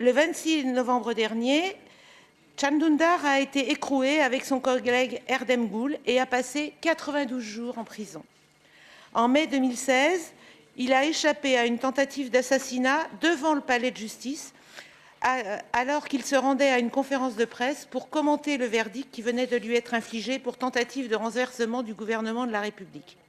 Le 26 novembre dernier, Can Dündar a été écroué avec son collègue Erdem Gül et a passé 92 jours en prison. En mai 2016, il a échappé à une tentative d'assassinat devant le palais de justice alors qu'il se rendait à une conférence de presse pour commenter le verdict qui venait de lui être infligé pour tentative de renversement du gouvernement de la République.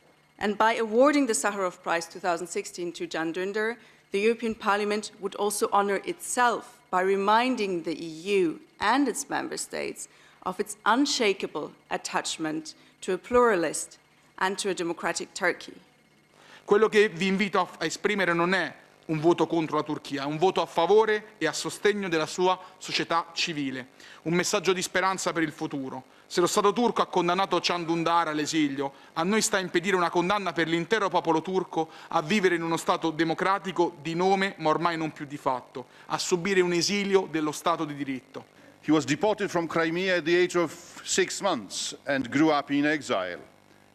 And by awarding the Sacharov Prize 2016 to Can Dündar, the European Parliament would also honor itself by reminding the EU and its member states of its unshakable attachment to a pluralist and to a democratic Turkey. Quello che vi invito a esprimere non è un voto contro la Turchia, è un voto a favore e a sostegno della sua società civile, un messaggio di speranza per il futuro. Se lo Stato turco ha condannato Can Dündar all'esilio, a noi sta a impedire una condanna per l'intero popolo turco a vivere in uno Stato democratico di nome, ma ormai non più di fatto, a subire un esilio dello Stato di diritto. He was deported from Crimea at the age of 6 months and grew up in exile.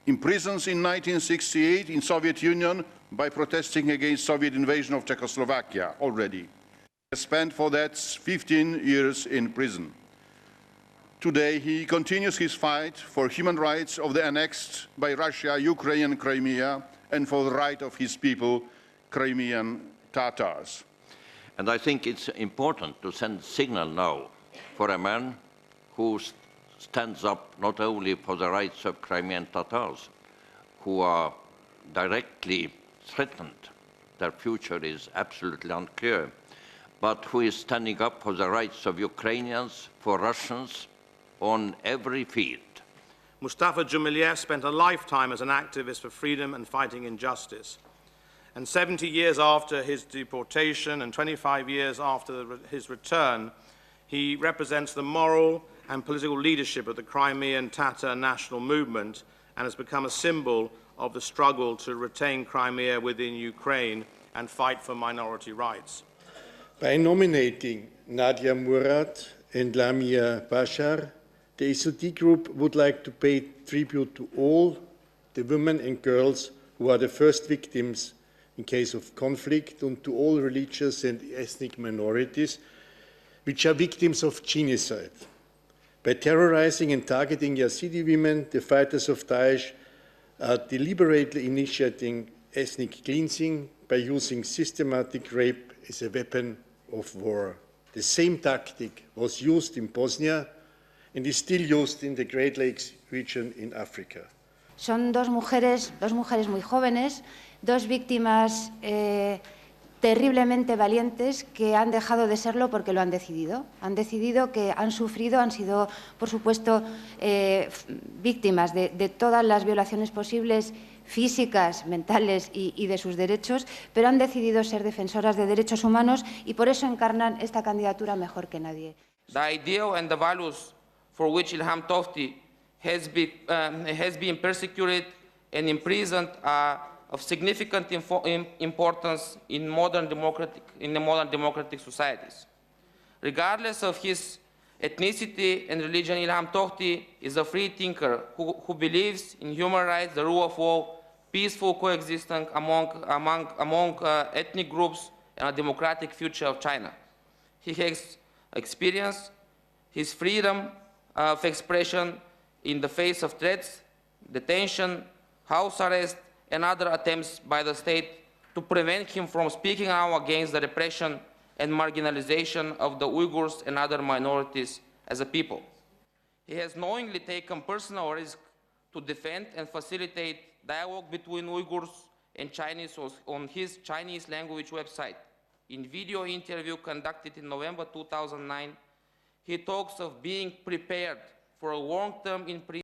Imprisoned in 1968 in Soviet Union by protesting against Soviet invasion of Czechoslovakia already. He spent for that 15 years in prison. Today he continues his fight for human rights of the annexed by Russia Ukraine Crimea and for the right of his people, Crimean Tatars. And I think it's important to send a signal now for a man who stands up not only for the rights of Crimean Tatars, who are directly threatened, their future is absolutely unclear, but who is standing up for the rights of Ukrainians, for Russians, on every field. Mustafa Cumhuriyet spent a lifetime as an activist for freedom and fighting injustice. And 70 years after his deportation and 25 years after his return, he represents the moral and political leadership of the Crimean Tatar national movement and has become a symbol of the struggle to retain Crimea within Ukraine and fight for minority rights. By nominating Nadia Murad and Lamia Bashar, the SOD Group would like to pay tribute to all the women and girls who are the first victims in case of conflict and to all religious and ethnic minorities which are victims of genocide. By terrorizing and targeting Yazidi women, the fighters of Daesh are deliberately initiating ethnic cleansing by using systematic rape as a weapon of war. The same tactic was used in Bosnia and is still used in the Great Lakes region in Africa. Son dos mujeres muy jóvenes, dos víctimas terriblemente valientes que han dejado de serlo porque lo han decidido. Han decidido que han sufrido, han sido, por supuesto, víctimas de todas las violaciones posibles, físicas, mentales y de sus derechos, pero han decidido ser defensoras de derechos humanos y por eso encarnan esta candidatura mejor que nadie. The ideal and the values for which Ilham Tohti has been persecuted and imprisoned are of significant importance in modern democratic societies. Regardless of his ethnicity and religion, Ilham Tohti is a free thinker who believes in human rights, the rule of law, peaceful coexistence among ethnic groups, and a democratic future of China. He has experienced his freedom of expression in the face of threats, detention, house arrest, and other attempts by the state to prevent him from speaking out against the repression and marginalization of the Uyghurs and other minorities as a people. He has knowingly taken personal risk to defend and facilitate dialogue between Uyghurs and Chinese on his Chinese language website. In video interview conducted in November 2009, he talks of being prepared for a long-term imprisonment